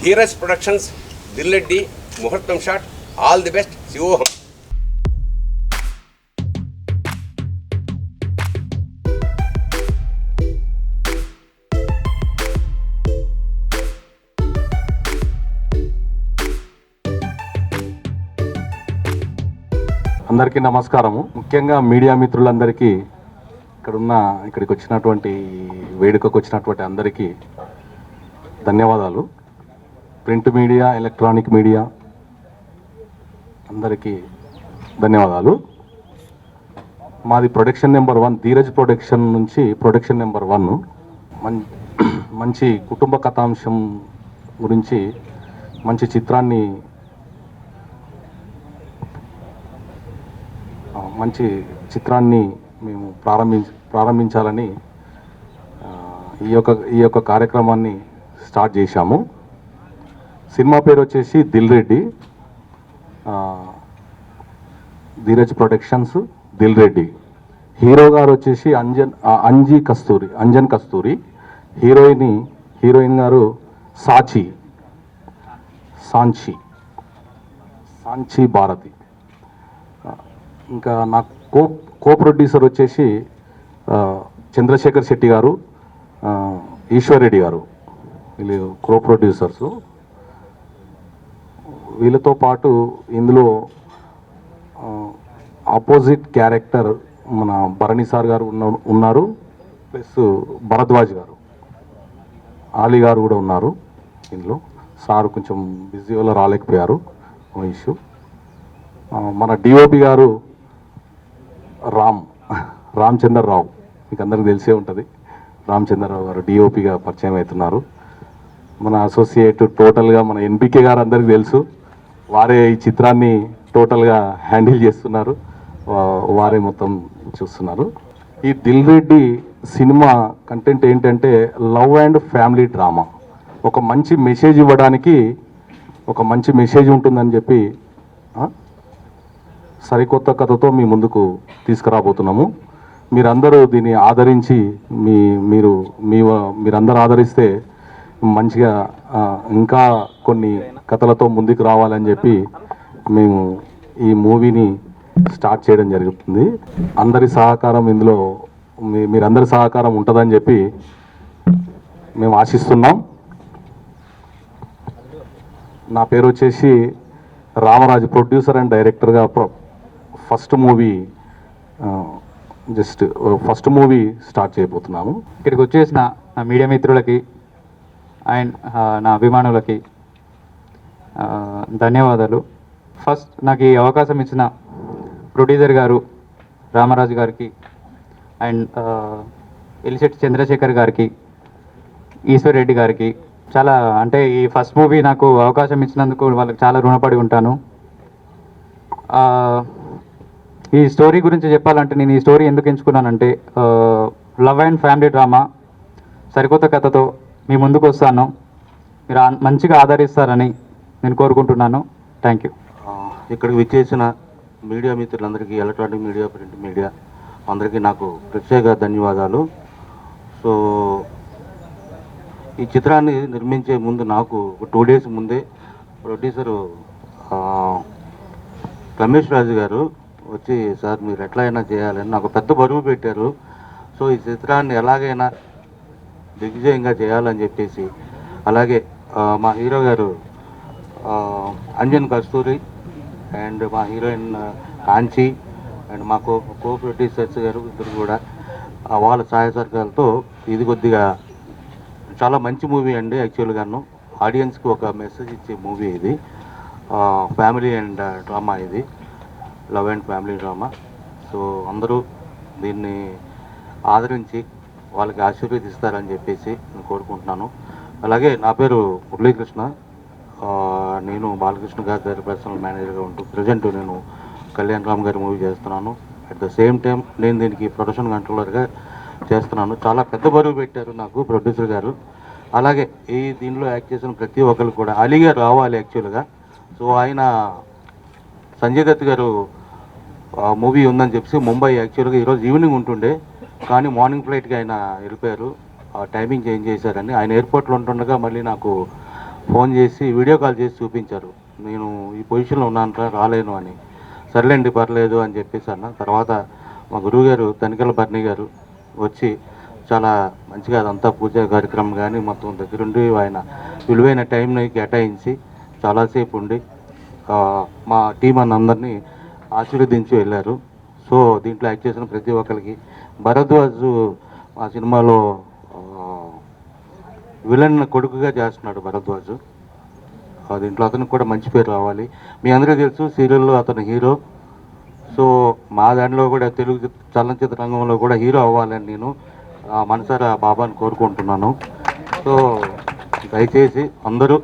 Dheeraj productions, దిల్రెడ్డి, ముహూర్తం shot. All the best. శివోహం. అందరికీ నమస్కారము. ముఖ్యంగా మీడియా మిత్రులందరికీ, ఇక్కడికి వచ్చినటువంటి వేడుకకు వచ్చినటువంటి అందరికీ ధన్యవాదాలు. ప్రింట్ మీడియా, ఎలక్ట్రానిక్ మీడియా అందరికీ ధన్యవాదాలు. మాది ప్రొడక్షన్ నెంబర్ 1, ధీరజ్ ప్రొడక్షన్ నుంచి ప్రొడక్షన్ నెంబర్ 1. మంచి కుటుంబ కథాంశం గురించి మంచి చిత్రాన్ని మేము ప్రారంభించాలని ఈ యొక్క కార్యక్రమాన్ని స్టార్ట్ చేశాము. సినిమా పేరు వచ్చేసి దిల్రెడ్డి, ధీరజ్ ప్రొడక్షన్స్, దిల్రెడ్డి. హీరో గారు వచ్చేసి అంజన్ కస్తూరి. హీరోయిన్ గారు సాంచి భారతి. ఇంకా నా కో ప్రొడ్యూసర్ వచ్చేసి చంద్రశేఖర్ శెట్టి గారు, ఈశ్వర్ రెడ్డి గారు. వీళ్ళు కో ప్రొడ్యూసర్స్. వీళ్ళతో పాటు ఇందులో ఆపోజిట్ క్యారెక్టర్ మన భరణి సార్ గారు ఉన్నారు, ప్లస్ భరద్వాజ్ గారు, ఆలీ గారు కూడా ఉన్నారు ఇందులో. సార్ కొంచెం బిజీ వల్ల రాలేకపోయారు, ఇష్యూ. మన డిఓపి గారు రామచంద్రరావు, మీకు అందరికి తెలిసే ఉంటుంది. రామచంద్రరావు గారు డిఓపిగా పరిచయం అవుతున్నారు. మన అసోసియేట్ టోటల్గా మన ఎన్పికే గారు అందరికి తెలుసు. వారే ఈ చిత్రాన్ని టోటల్గా హ్యాండిల్ చేస్తున్నారు, వారే మొత్తం చూస్తున్నారు. ఈ దిల్రెడ్డి సినిమా కంటెంట్ ఏంటంటే లవ్ అండ్ ఫ్యామిలీ డ్రామా. ఒక మంచి మెసేజ్ ఇవ్వడానికి ఒక మంచి మెసేజ్ ఉంటుందని చెప్పి సరికొత్త కథతో మీ ముందుకు తీసుకురాబోతున్నాము. మీరందరూ దీన్ని ఆదరించి మీరందరూ ఆదరిస్తే మంచిగా ఇంకా కొన్ని కథలతో ముందుకు రావాలని చెప్పి మేము ఈ మూవీని స్టార్ట్ చేయడం జరుగుతుంది. అందరి సహకారం ఇందులో మీరందరి సహకారం ఉంటుందని చెప్పి మేము ఆశిస్తున్నాం. నా పేరు వచ్చేసి రామరాజు, ప్రొడ్యూసర్ అండ్ డైరెక్టర్గా ఫస్ట్ మూవీ స్టార్ట్ చేయబోతున్నాము. ఇక్కడికి వచ్చేసిన నా మీడియా మిత్రులకి అండ్ నా అభిమానులకి ధన్యవాదాలు. ఫస్ట్ నాకు ఈ అవకాశం ఇచ్చిన ప్రొడ్యూసర్ గారు రామరాజు గారికి అండ్ ఎలిశెట్టి చంద్రశేఖర్ గారికి, ఈశ్వర్ రెడ్డి గారికి చాలా, అంటే ఈ ఫస్ట్ మూవీ నాకు అవకాశం ఇచ్చినందుకు వాళ్ళకి చాలా రుణపడి ఉంటాను. ఈ స్టోరీ గురించి చెప్పాలంటే, నేను ఈ స్టోరీ ఎందుకు ఎంచుకున్నానంటే, లవ్ అండ్ ఫ్యామిలీ డ్రామా సరికొత్త కథతో మీ ముందుకు వస్తాను. మీరు మంచిగా ఆదరిస్తారని నేను కోరుకుంటున్నాను. Thank you. ఇక్కడికి విచ్చేసిన మీడియా మిత్రులందరికీ, ఎలక్ట్రానిక్ మీడియా, ప్రింట్ మీడియా అందరికీ నాకు ప్రత్యేక ధన్యవాదాలు. సో ఈ చిత్రాన్ని నిర్మించే ముందు నాకు 2 days ముందే ప్రొడ్యూసరు రమేష్ రాజు గారు వచ్చి, సార్ మీరు ఎట్లా అయినా చేయాలని నాకు పెద్ద బరువు పెట్టారు. సో ఈ చిత్రాన్ని ఎలాగైనా దిగ్విజయంగా చేయాలని చెప్పేసి, అలాగే మా హీరో గారు అంజన్ కస్తూరి అండ్ మా హీరోయిన్ కాంచి అండ్ మా కో ప్రొడ్యూసర్స్ గారు ఇద్దరు కూడా వాళ్ళ సహాయ సహకారాలతో ఇది కొద్దిగా చాలా మంచి మూవీ అండి. యాక్చువల్గాను ఆడియన్స్కి ఒక మెసేజ్ ఇచ్చే మూవీ ఇది. ఫ్యామిలీ అండ్ డ్రామా, ఇది love and family drama. So అందరూ దీన్ని ఆదరించి వాళ్ళకి ఆశీర్వదిస్తారని చెప్పేసి నేను కోరుకుంటున్నాను. అలాగే నా పేరు మురళీకృష్ణ, నేను బాలకృష్ణ గారి పర్సనల్ మేనేజర్గా ఉంటూ ప్రజెంట్ నేను కళ్యాణ్ రామ్ గారి మూవీ చేస్తున్నాను. అట్ ద సేమ్ టైం నేను దీనికి ప్రొడక్షన్ కంట్రోలర్గా చేస్తున్నాను. చాలా పెద్ద బరువు పెట్టారు నాకు ప్రొడ్యూసర్ గారు. అలాగే దీనిలో యాక్ట్ చేసిన ప్రతి ఒక్కరు కూడా అలీ గారు రావాలి యాక్చువల్గా. సో ఆయన సంజయ్ దత్ గారు మూవీ ఉందని చెప్పి ముంబై యాక్చువల్గా ఈరోజు ఈవినింగ్ ఉంటుండే, కానీ మార్నింగ్ ఫ్లైట్కి ఆయన వెళ్ళిపోయారు. టైమింగ్ చేంజ్ చేశారని ఆయన ఎయిర్పోర్ట్లో ఉంటుండగా మళ్ళీ నాకు ఫోన్ చేసి వీడియో కాల్ చేసి చూపించారు, నేను ఈ పొజిషన్లో ఉన్నాను రాలేను అని. సర్లేండి పర్లేదు అని చెప్పేసి అన్న. తర్వాత మా గురువుగారు తనికెళ్ళ భరణి గారు వచ్చి చాలా మంచిగా అదంతా పూజా కార్యక్రమం కానీ మొత్తం దగ్గరుండి ఆయన విలువైన టైంని కేటాయించి చాలాసేపు ఉండి మా టీం అందరినీ ఆశీర్వదించి వెళ్ళారు. సో దీంట్లో యాక్ట్ చేసిన ప్రతి ఒక్కరికి, భరద్వాజు ఆ సినిమాలో విలన్ కొడుకుగా చేస్తున్నాడు భరద్వాజు. దీంట్లో అతనికి కూడా మంచి పేరు రావాలి. మీ అందరికీ తెలుసు సీరియల్లో అతను హీరో. సో మా దాంట్లో కూడా తెలుగు చలనచిత్ర రంగంలో కూడా హీరో అవ్వాలని నేను మనసారా బాబాని కోరుకుంటున్నాను. సో దయచేసి అందరూ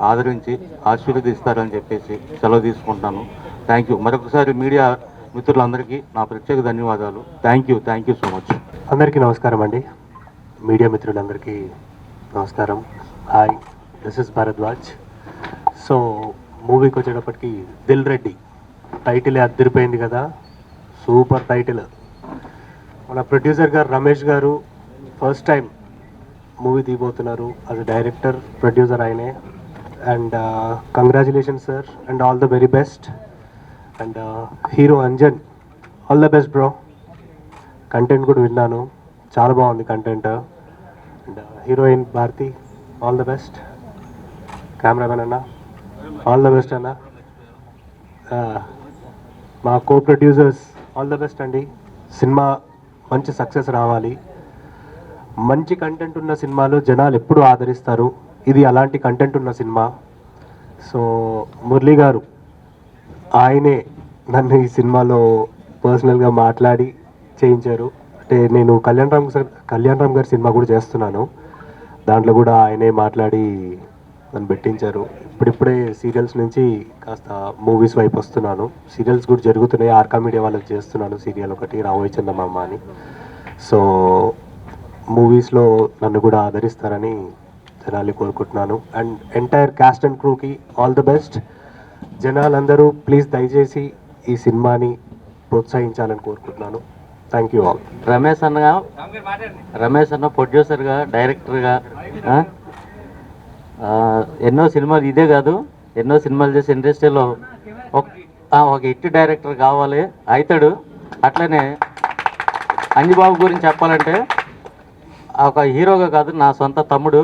ఆదరించి ఆశీర్వదిస్తారని చెప్పేసి సెలవు తీసుకుంటున్నాను. Thank you. మరొకసారి మీడియా మిత్రులందరికీ నా ప్రత్యేక ధన్యవాదాలు. Thank you so much. అందరికీ నమస్కారం అండి. మీడియా మిత్రులందరికీ నమస్కారం. Hi, this is Bharadwaj. So మూవీకి వచ్చేటప్పటికి దిల్ రెడ్డి టైటిలే అద్దరిపోయింది కదా, సూపర్ టైటిల్. మన ప్రొడ్యూసర్ గారు రమేష్ గారు ఫస్ట్ టైం మూవీ తీయబోతున్నారు యాజ్ అ డైరెక్టర్, ప్రొడ్యూసర్ ఆయనే. And congratulation sir and all the very best. And hero Anjan, all the best bro. Content కూడా విన్నాను, చాలా బాగుంది content. And heroine Bharati, all the best. Cameramen అన్న, ఆల్ ద బెస్ట్ అన్న. మా co producers, all the best అండి. Cinema మంచి success రావాలి. మంచి కంటెంట్ ఉన్న సినిమాలు జనాలు ఎప్పుడూ ఆదరిస్తారు. ఇది అలాంటి కంటెంట్ ఉన్న సినిమా. సో మురళీ గారు ఆయనే నన్ను ఈ సినిమాలో పర్సనల్గా మాట్లాడి చేయించారు. అంటే నేను కళ్యాణ్ రామ్ గారి సినిమా కూడా చేస్తున్నాను, దాంట్లో కూడా ఆయనే మాట్లాడి నన్ను పెట్టించారు. ఇప్పుడిప్పుడే సీరియల్స్ నుంచి కాస్త మూవీస్ వైపు వస్తున్నాను. సీరియల్స్ కూడా జరుగుతున్నాయి, ఆర్కా మీడియా వాళ్ళకి చేస్తున్నాను సీరియల్ ఒకటి, రావోయ్ చందమామ అని. సో మూవీస్లో నన్ను కూడా ఆదరిస్తారని జనాల్ని కోరుకుంటున్నాను. అండ్ ఎంటైర్ క్యాస్ట్ అండ్ క్రూకి ఆల్ ది బెస్ట్. జనాలందరూ ప్లీజ్ దయచేసి ఈ సినిమాని ప్రోత్సహించాలని కోరుకుంటున్నాను. Thank you all. రమేష్ అన్న ప్రొడ్యూసర్గా, డైరెక్టర్గా ఎన్నో సినిమాలు, ఇదే కాదు ఎన్నో సినిమాలు చేసి ఇండస్ట్రీలో ఒక హిట్ డైరెక్టర్ కావాలి అవుతాడు. అట్లనే అంజిబాబు గురించి చెప్పాలంటే ఒక హీరోగా కాదు, నా సొంత తమ్ముడు.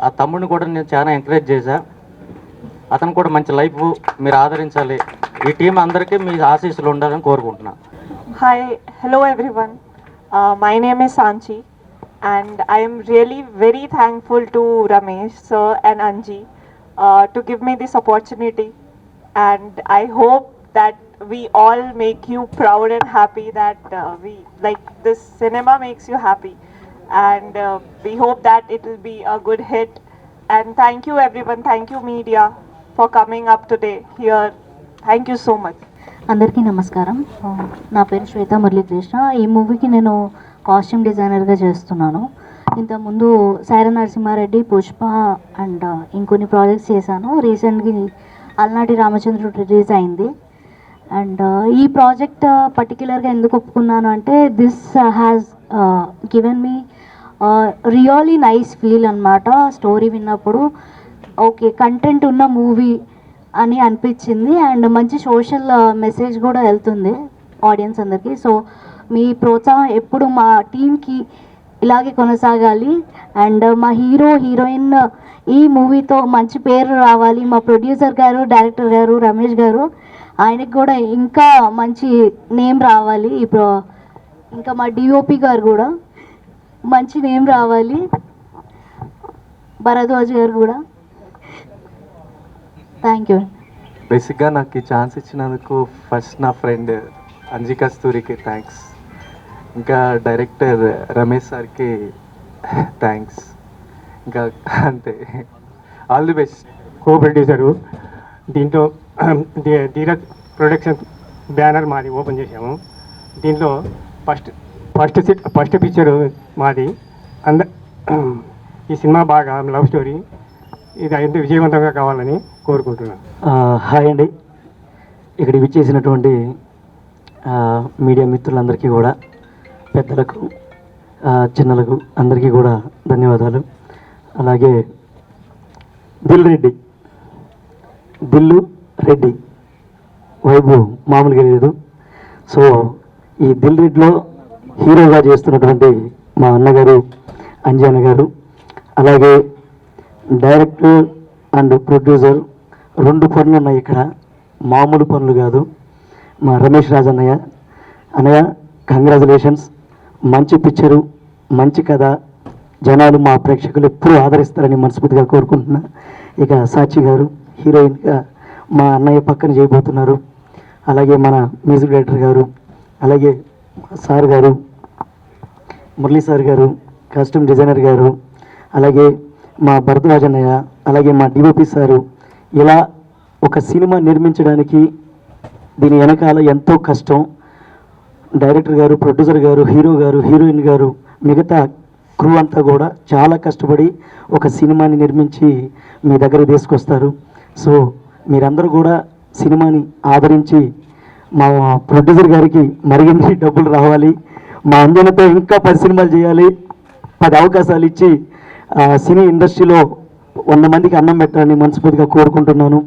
ఆ తమ్ముడిని కూడా నేను చాలా ఎంకరేజ్ చేశా. అతను కూడా మంచి లైఫ్ మీరు ఆదరించాలి. ఈ టీం అందరికీ మీ ఆశీస్సులు ఉండాలని కోరుకుంటున్నా. Hi, hello everyone. My name is Sanchi, and I am really very thankful to Ramesh sir and Anji to give me this opportunity. And I hope that we all make you proud and happy, that we like this cinema makes you happy. And we hope that it will be a good hit. And thank you everyone, thank you media for coming up today here. Thank you so much. అందరికీ నమస్కారం. నా పేరు శ్వేత మురళీకృష్ణ. ఈ మూవీకి నేను costume డిజైనర్గా చేస్తున్నాను. ఇంతకుముందు Sye Raa Narasimha Reddy, Pushpa and ఇంకొన్ని ప్రాజెక్ట్స్ చేశాను. రీసెంట్గా అలనాటి రామచంద్రుడు రిలీజ్ అయింది. అండ్ ఈ ప్రాజెక్ట్ పర్టిక్యులర్గా ఎందుకు ఒప్పుకున్నాను అంటే this has given me really nice feel అన్నమాట. స్టోరీ విన్నప్పుడు ఓకే కంటెంట్ ఉన్న మూవీ అని అనిపించింది. అండ్ మంచి సోషల్ మెసేజ్ కూడా వెళ్తుంది ఆడియన్స్ అందరికీ. సో మీ ప్రోత్సాహం ఎప్పుడు మా టీంకి ఇలాగే కొనసాగాలి. అండ్ మా హీరోయిన్ ఈ మూవీతో మంచి పేరు రావాలి. మా ప్రొడ్యూసర్ గారు, డైరెక్టర్ గారు రమేష్ గారు, ఆయనకి కూడా ఇంకా మంచి నేమ్ రావాలి. ఇంకా మా డిఓపి గారు కూడా మంచి నేమ్ రావాలి. భరద్వాజ్ గారు కూడా. Thank you. బేసిక్గా నాకు ఈ ఛాన్స్ ఇచ్చినందుకు ఫస్ట్ నా ఫ్రెండ్ అంజి కస్తూరికి థ్యాంక్స్, ఇంకా డైరెక్టర్ రమేష్ సార్కి థ్యాంక్స్, ఇంకా అంతే. All the best. Co producer దీంట్లో ధీరజ్ ప్రొడక్షన్ బ్యానర్ మాది ఓపెన్ చేసాము. దీంట్లో ఫస్ట్ పిక్చరు మాది. ఈ సినిమా బాగా లవ్ స్టోరీ, ఇది ఎంత విజయవంతంగా కావాలని కోరుకుంటున్నాను. హాయ్ అండి. ఇక్కడ విచ్చేసినటువంటి మీడియా మిత్రులందరికీ కూడా, పెద్దలకు చిన్నలకు అందరికీ కూడా ధన్యవాదాలు. అలాగే దిల్ రెడ్డి, దిల్లు రెడ్డి వైపు మామూలుగా లేదు. సో ఈ దిల్ రెడ్డిలో హీరోగా చేస్తున్నటువంటి మా అన్నగారు అంజన్ గారు, అలాగే డైరెక్టర్ అండ్ ప్రొడ్యూసర్, 2 పనులు ఉన్నాయి ఇక్కడ, మామూలు పనులు కాదు. మా రమేష్ రాజ్ అన్నయ్య కంగ్రాచులేషన్స్. మంచి పిక్చరు, మంచి కథ, జనాలు మా ప్రేక్షకులు ఎప్పుడూ ఆదరిస్తారని మనస్ఫూర్తిగా కోరుకుంటున్నా. ఇక సాక్షి గారు హీరోయిన్గా మా అన్నయ్య పక్కన చేయబోతున్నారు. అలాగే మన మ్యూజిక్ డైరెక్టర్ గారు, అలాగే సార్ గారు, మురళీ సార్ గారు, కాస్ట్యూమ్ డిజైనర్ గారు, అలాగే మా భరద్వాజ్ అన్నయ్య, అలాగే మా డిఓపి సారు. ఇలా ఒక సినిమా నిర్మించడానికి దీని వెనకాల ఎంతో కష్టం. డైరెక్టర్ గారు, ప్రొడ్యూసర్ గారు, హీరో గారు, హీరోయిన్ గారు, మిగతా క్రూ అంతా కూడా చాలా కష్టపడి ఒక సినిమాని నిర్మించి మీ దగ్గర తీసుకొస్తారు. సో మీరందరూ కూడా సినిమాని ఆదరించి మా ప్రొడ్యూసర్ గారికి మరిన్ని డబ్బులు రావాలి, మా అంజనతో ఇంకా 10 సినిమాలు చేయాలి, 10 అవకాశాలు ఇచ్చి సినీ ఇండస్ట్రీలో 100 మందికి అన్నం పెట్టాలని మనస్ఫూర్తిగా కోరుకుంటున్నాను.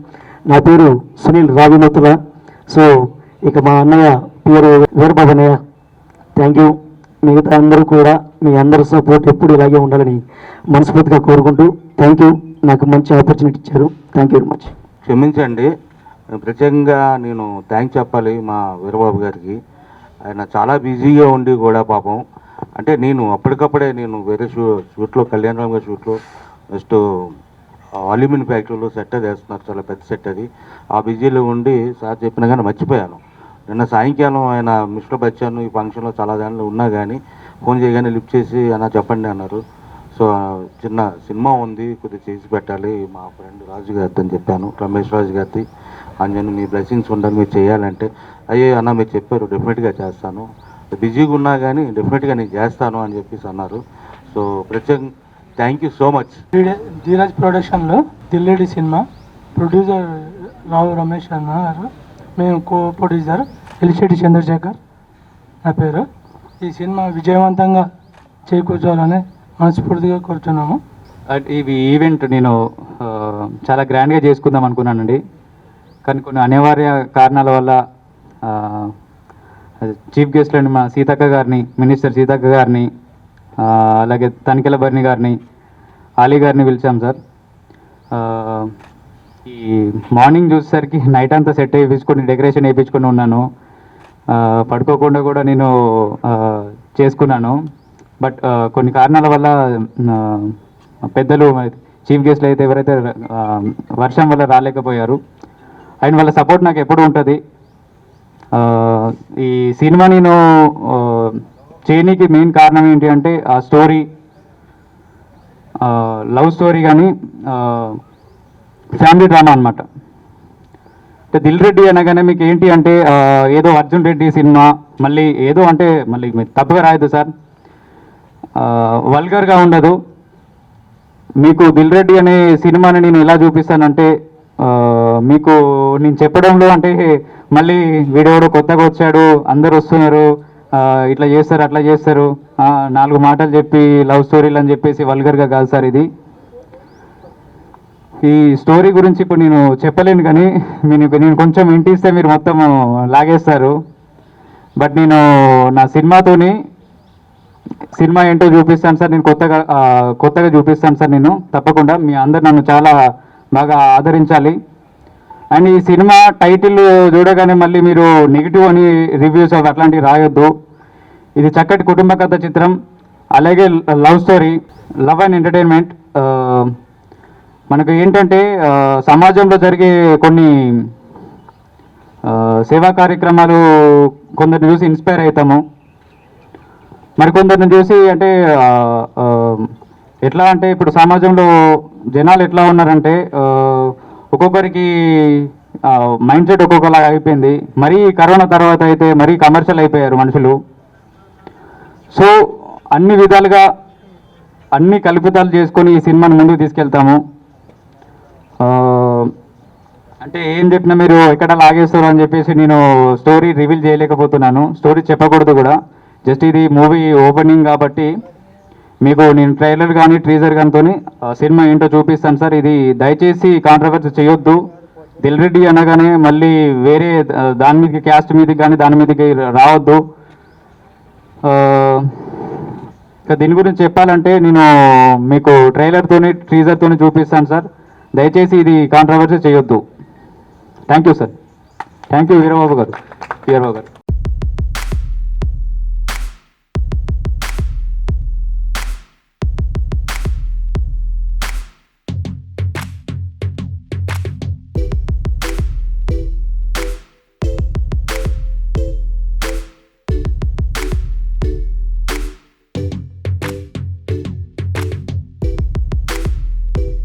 నా పేరు సునీల్ రావినోతుల. సో ఇక మా అన్నయ్య పేరు వీరబాబు అన్నయ్య. Thank you. మిగతా అందరూ కూడా మీ అందరి సపోర్ట్ ఎప్పుడు ఇలాగే ఉండాలని మనస్ఫూర్తిగా కోరుకుంటూ థ్యాంక్ యూ. నాకు మంచి ఆపర్చునిటీ ఇచ్చారు. Thank you very much. క్షమించండి, ప్రత్యేకంగా నేను థ్యాంక్స్ చెప్పాలి మా వీరబాబు గారికి. ఆయన చాలా బిజీగా ఉండి కూడా పాపం, అంటే నేను అప్పటికప్పుడే నేను వేరే షూట్లో, కళ్యాణరామ్ గారి షూట్లో నెక్స్ట్ అల్యూమినియం ఫ్యాక్టరీలో సెట్ అది వేస్తున్నారు, చాలా పెద్ద సెట్ అది. ఆ బిజీలో ఉండి సార్ చెప్పినా కానీ మర్చిపోయాను. నిన్న సాయంకాలం ఆయన మిస్టర్ బచ్చాను ఈ ఫంక్షన్లో చాలా దానిలో ఉన్నా కానీ ఫోన్ చేయగానే లిఫ్ట్ చేసి అన్న చెప్పండి అన్నారు. సో చిన్న సినిమా ఉంది, కొద్దిగా చేసి పెట్టాలి మా ఫ్రెండ్ రాజు గారితో అని చెప్పాను, రమేష్ రాజు గారిది. అంజన్ మీ బ్లెస్సింగ్స్ ఉండాలి, మీరు చేయాలంటే అయ్యే అన్న మీరు చెప్పారు డెఫినెట్గా చేస్తాను, బిజీగా ఉన్నా కానీ డెఫినెట్గా నేను చేస్తాను అని చెప్పేసి అన్నారు. సో ప్రత్యేకంగా thank you so much. Dheeraj ప్రొడక్షన్లో దిల్లేడి సినిమా ప్రొడ్యూసర్ రావు రమేష్ అన్న గారు, మేము కో ప్రొడ్యూసర్ ఎలిశెట్టి చంద్రశేఖర్ నా పేరు. ఈ సినిమా విజయవంతంగా చేకూర్చాలని మనస్ఫూర్తిగా కోరుతున్నాము. ఈ ఈవెంట్ నేను చాలా గ్రాండ్గా చేసుకుందాం అనుకున్నానండి, కానీ కొన్ని అనివార్య కారణాల వల్ల చీఫ్ గెస్ట్లను మా సీతక్క గారిని, మినిస్టర్ సీతక్క గారిని, అలాగే తనికెల భరణి గారిని, ఆలీ గారిని పిలిచాం సార్. ఈ మార్నింగ్ చూసేసరికి నైట్ అంతా సెట్ వేయించుకొని డెకరేషన్ వేయించుకొని ఉన్నాను, పడుకోకుండా కూడా నేను చేసుకున్నాను. బట్ కొన్ని కారణాల వల్ల పెద్దలు చీఫ్ గెస్ట్లు అయితే ఎవరైతే వర్షం వల్ల రాలేకపోయారు, అండ్ వాళ్ళ సపోర్ట్ నాకు ఎప్పుడు ఉంటుంది. ఈ సినిమా నేను చేయడానికి మెయిన్ కారణం ఏంటి అంటే ఆ స్టోరీ, లవ్ స్టోరీ కానీ ఫ్యామిలీ డ్రామా అనమాట. అంటే దిల్ రెడ్డి అనగానే మీకు ఏంటి అంటే ఏదో అర్జున్ రెడ్డి సినిమా, మళ్ళీ ఏదో అంటే మళ్ళీ మీరు తప్పుగా రాయదు సార్, వల్గర్గా ఉండదు. మీకు దిల్ రెడ్డి అనే సినిమాని నేను ఎలా చూపిస్తానంటే మీకు నేను చెప్పడంలో అంటే మళ్ళీ వీడెవడో కొత్తగా వచ్చాడు, అందరు వస్తున్నారు, ఇట్లా చేస్తారు అట్లా చేస్తారు, 4 మాటలు చెప్పి లవ్ స్టోరీలు అని చెప్పేసి వల్గర్గా కాదు సార్ ఇది. ఈ స్టోరీ గురించి ఇప్పుడు నేను చెప్పలేను, కానీ నేను కొంచెం ఇంటిస్తే మీరు మొత్తం లాగేస్తారు. బట్ నేను నా సినిమా ఏంటో చూపిస్తాను సార్, నేను కొత్తగా చూపిస్తాను సార్. నేను తప్పకుండా మీ అందరు నన్ను చాలా బాగా ఆదరించాలి. అండ్ ఈ సినిమా టైటిల్ చూడగానే మళ్ళీ మీరు నెగిటివ్ అని రివ్యూస్ అవి అట్లాంటివి రాయొద్దు. ఇది చక్కటి కుటుంబ కథ చిత్రం, అలాగే love story, love and entertainment. మనకు ఏంటంటే సమాజంలో జరిగే కొన్ని సేవా కార్యక్రమాలు కొందరిని చూసి ఇన్స్పైర్ అవుతాము, మరికొందరిని చూసి అంటే ఎట్లా అంటే ఇప్పుడు సమాజంలో జనాలు ఎట్లా ఉన్నారంటే ఒక్కొక్కరికి మైండ్ సెట్ ఒక్కొక్కలాగా అయిపోయింది. మరీ కరోనా తర్వాత అయితే మరీ కమర్షియల్ అయిపోయారు మనుషులు. సో అన్ని విధాలుగా అన్ని కల్పితాలు చేసుకొని ఈ సినిమాని ముందుకు తీసుకెళ్తాము. అంటే ఏం చెప్పినా మీరు ఎక్కడ లాగేస్తారు అని చెప్పేసి నేను స్టోరీ రివీల్ చేయలేకపోతున్నాను, స్టోరీ చెప్పకూడదు కూడా. జస్ట్ ఇది మూవీ ఓపెనింగ్ కాబట్టి మీకు నేను ట్రైలర్ కానీ టీజర్ కానీ సినిమా ఏంటో చూపిస్తాను సార్. ఇది దయచేసి కాంట్రవర్సీ చేయొద్దు. దిల్ రెడ్డి అనగానే మళ్ళీ వేరే దాని మీదకి క్యాస్ట్ మీదకి కానీ దాని మీదకి రావద్దు. ఇంకా దీని గురించి చెప్పాలంటే నేను మీకు ట్రైలర్తోని టీజర్తోని చూపిస్తాను సార్. దయచేసి ఇది కాంట్రవర్సీ చేయొద్దు. Thank you sir. Thank you Veerababu గారు.